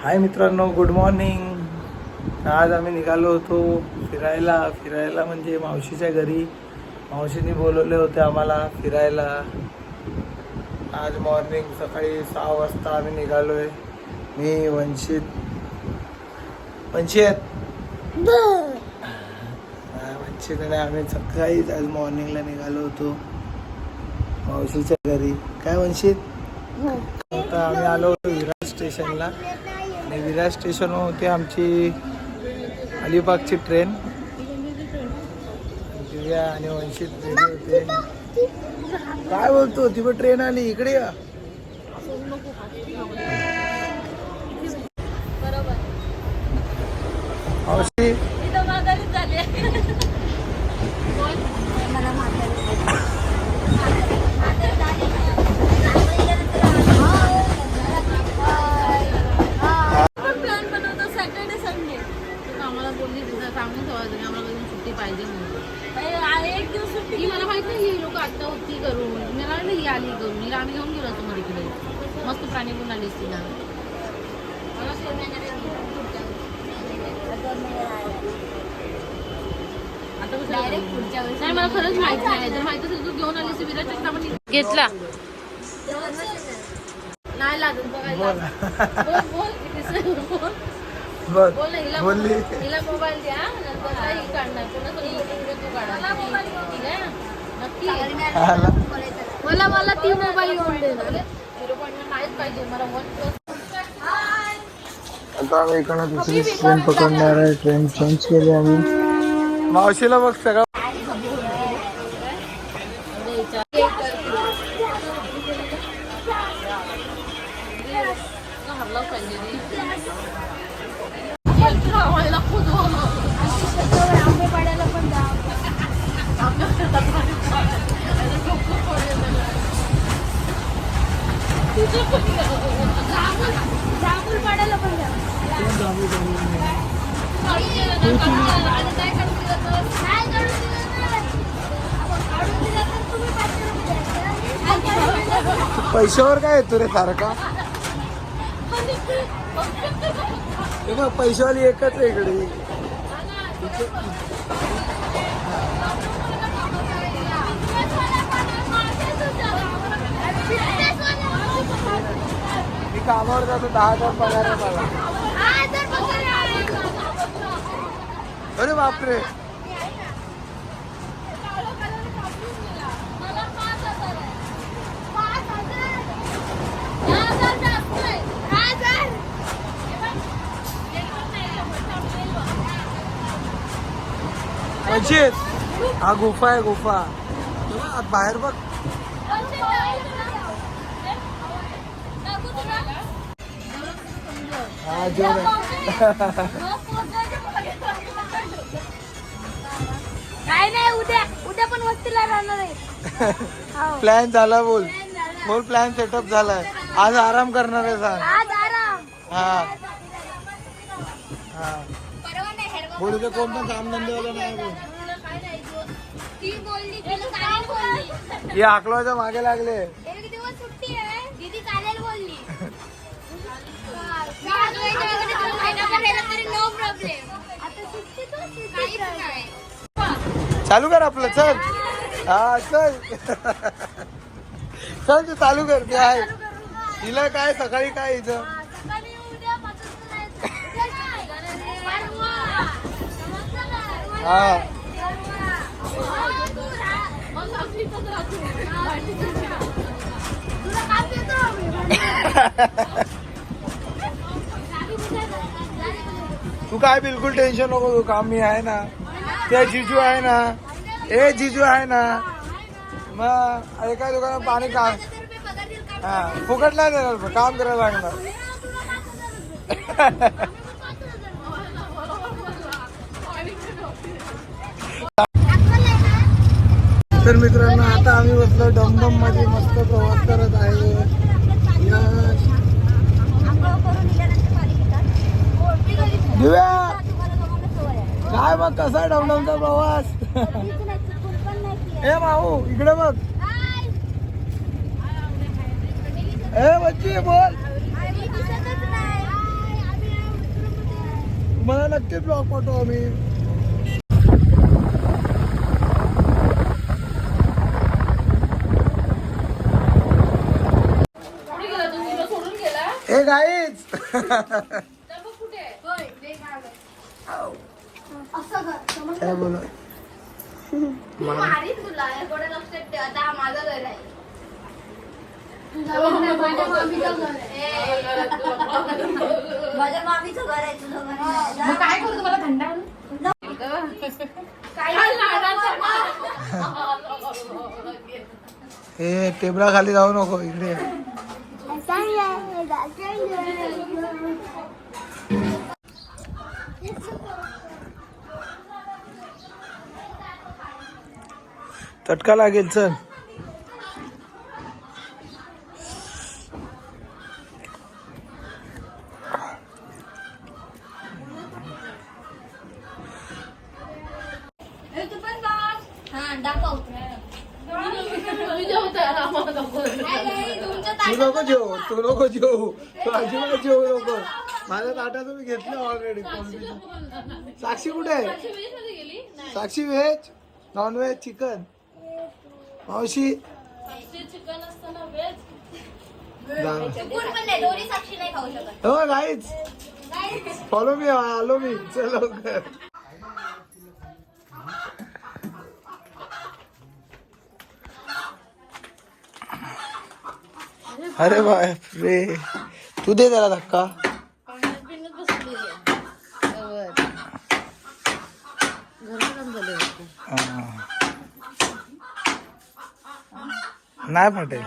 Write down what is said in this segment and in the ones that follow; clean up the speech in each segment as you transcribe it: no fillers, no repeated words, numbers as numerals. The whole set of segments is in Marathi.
हाय मित्रांनो, गुड मॉर्निंग. आज आम्ही निघालो होतो फिरायला म्हणजे मावशीच्या घरी. मावशीने बोलवले होते आम्हाला फिरायला. आज मॉर्निंग सकाळी 6 वाजता आम्ही निघालोय. मी वंचित आणि आम्ही सकाळीच आज मॉर्निंगला निघालो होतो मावशीच्या घरी. काय वंचित? आता आम्ही आलो होतो विरार स्टेशनला आणि विरार स्टेशनवर होती आमची अलिबागची ट्रेन. दिव्या आणि वंचित गेले होते. काय बोलतो? ती पण ट्रेन आली, इकडे या. मावशी सुट्टी पाहिजे म्हणून एक दिवस सुट्टी. मला माहित नाही ही लोक आता होती करून. मला वाटलं ही आली करून. हिला आम्ही घेऊन गेलो होतो तिकडे. मस्त प्राणी पण आली तिला. आता डायरेक्ट पुढच्या वेळेस नाही, मला खरंच माहित नाही. जर माहित असेल तू घेऊन आलीस विराट आपण घेतला नाही लागत बघायला. बोलली हिला मोबाईल द्या, नंतर ही काढणार तू काढा. ठीक आहे नक्की. मला ती मोबाईल घेऊन देणार. 0.9 नाहीच पाहिजे मला. 1+. आता आम्ही इकडनं दुसरी ट्रेन पकडणार आहे. ट्रेन चेंज केली आम्ही. मावशीला बघ सगळं. पैशावर काय येतो रे सारखा? पैशावाली एकच आहे इकडे. मी कामावर जातो, 10,000 पगार आहे मला. अरे बापरे. वंचित, हा गुफा आहे. गुफा बाहेर बघ. हा जोर नाही. उद्या पण वस्तीला राहणार आहे. प्लॅन झाला. बोल प्लॅन सेटअप झालाय. आज आराम करणार आहे सांग. आज आराम. हा बोल. इथे कोण पण काम धंदेवाला नाही. बोल हे अकलवाच्या मागे लागले. एक दिवस सुट्टी आहे. दीदी कालेल बोलली. No problem. आता सुट्टी चालू कर आपलं. चल हा चल चल तू चालू कर. ते आहे तिला काय सकाळी काय इथं. हा तू काय बिलकुल टेन्शन नको. तू काम मी आहे ना. ते जिजू आहे ना. जिजू आहे ना. मग एका दुकानात पाणी काम. हा फुकट नाही देणार, काम करायला लागणार. तर मित्रांनो, आता आम्ही बसलो डमडम मध्ये. मस्त प्रवास करत आहे. दिव्या काय बघ कसा आहे डमडमचा प्रवास. ए माऊ इकडे बघ. ए बच्ची बोल. तुम्हाला नक्कीच ब्लॉग पाठवू आम्ही. कुठे गेला तू? तुला सोडून गेला? ए गाईच डबा कुठे आहे? काय बोलू मारीन तुला. एवढं लक्षात ठेव. आता माझं घर आहे. माझ्या मामीचं घर आहे, तुझं घर आहे. मग काय करू तुम्हाला थंड आणू? काय ए टेबला खाली जाऊ नको इकडे. चटका लागेल चल. तू पण बघ. हा दाखव. तू नको जेव, तू नको जेव, तू अजिबात जेवू नको. माझ्या ताटात मी घेतलं ऑलरेडी. साक्षी कुठे आहे? साक्षी व्हेज नॉन व्हेज चिकन. मावशी चिकन असताना व्हेज. चुकून पण नाही, दोन्ही साक्षी नाही खाऊ शकत. हो गाईच फॉलो मी, आलो मी. चल लवकर. अरे बाप रे, तू दे जरा धक्का. नाही फाटेल.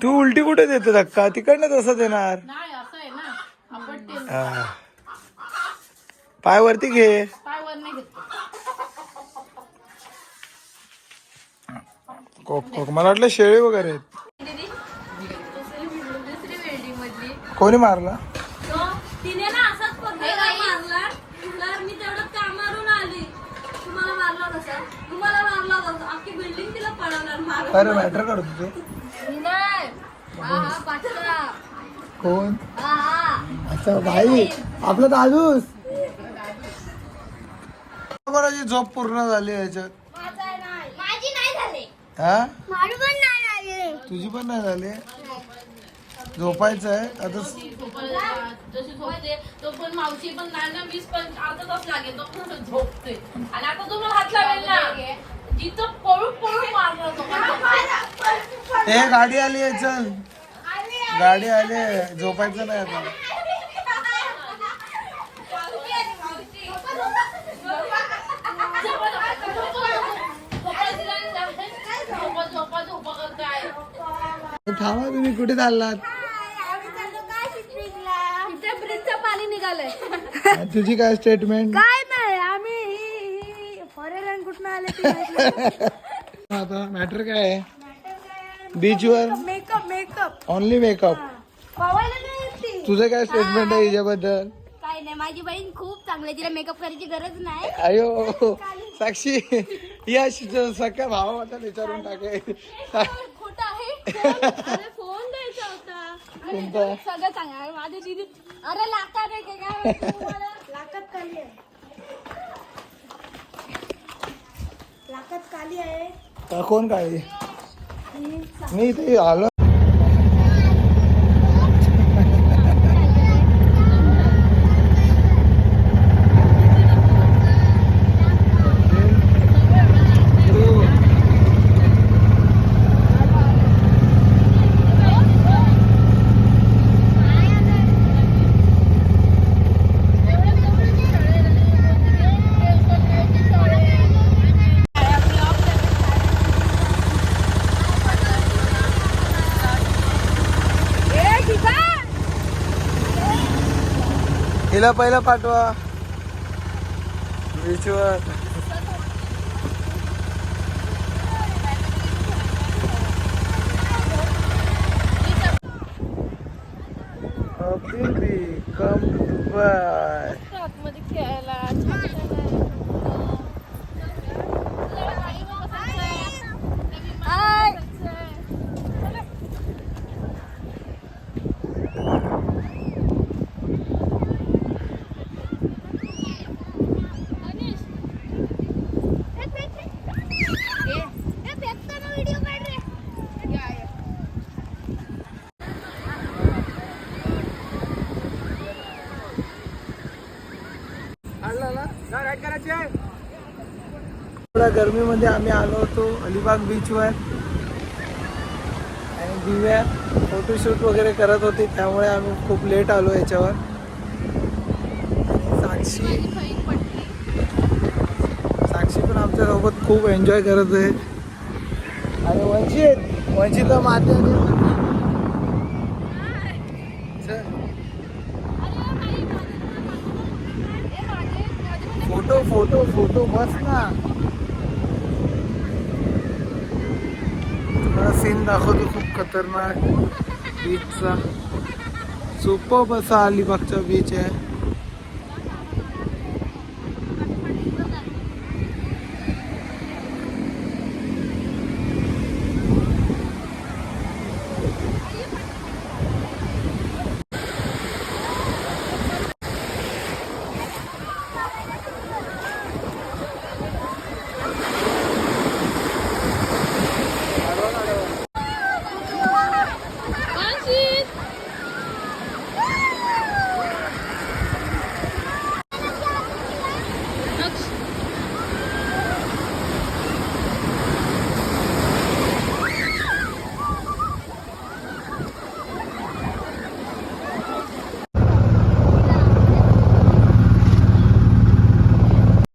तू उलटी कुठे देते धक्का? तिकडनं तसं देणार. नाही असं आहे ना, आपण ते हा. पाय वरती घे. पायवर नाही घेत. कोक मला वाटलं शेळी वगैरे आहेत. दुसरी बिल्डिंग मधली कोणी मारला? तिने ना असाच पकडला मारला. तर मी तेवढं कामावरून आली. तुम्हाला मारला कसा? तुम्हाला मारला कसा? अख्खी बिल्डिंग तिला पळवणार मारला. अरे मॅटर करतो तू. नाही. हा हा पाचला. कोण? हा हा. अच्छा भाई आपला दादूस. कोणाची झोप पूर्ण झाली याच्यात? माझी नाही झाली. हा माझी पण नाही झाली. तुझी पण नाही झाली. झोपायचं आहे आता. जशी झोपते तो पण मावशी पण नाही ना, 20 पण अर्धा तास लागेल तो पण झोपते. आणि आता तुम्हाला हात लावेल ना, जिथं पळून पळून मारणार तो. ए गाडी आली आहे चल. गाडी आली आहे, झोपायचं नाही आता. थांबा तुम्ही कुठे चाललात? ब्रिजचं पाणी निघालंय. तुझी काय स्टेटमेंट? काय नाही, आम्ही फॉरेन कुठून आले ते माहित आता मॅटर काय आहे? बीचवर मेकअप मेकअप ओनली मेकअप. पवायला नाही येत ती. तुझं काय स्टेटमेंट आहे हिच्याबद्दल? काय नाही, माझी बहीण खूप चांगली आहे, तिला मेकअप करायची गरज नाही. अयो साक्षी या सख्या भावाबद्दल विचारून टाके. खोटं आहे. अरे फोन द्यायचा होता. कोणता? सगळं सांगा माझी दीदी. अरे लाखात आहे का काय तुम्हाला? लाखात खाली आहे. लाखात खाली आहे. का कोण काय? मी इथे आलो. हिला पहिला पाठवा बीचवर. Come by. आतमध्ये खेळायला छान व्हिडिओ काढ रे. थोड्या गरमीमध्ये आम्ही आलो होतो अलिबाग बीचवर आणि दिव्या फोटोशूट वगैरे करत होती, त्यामुळे आम्ही खूप लेट आलो याच्यावर. आणि साक्षी पण आमच्यासोबत खूप एन्जॉय करत आहे. आणि वंचित माते फोटो फोटो फोटो बस ना. तुम्हाला सीन दाखवतो खूप खतरनाक बीचचा. सुपर असा अलिबागचा बीच आहे.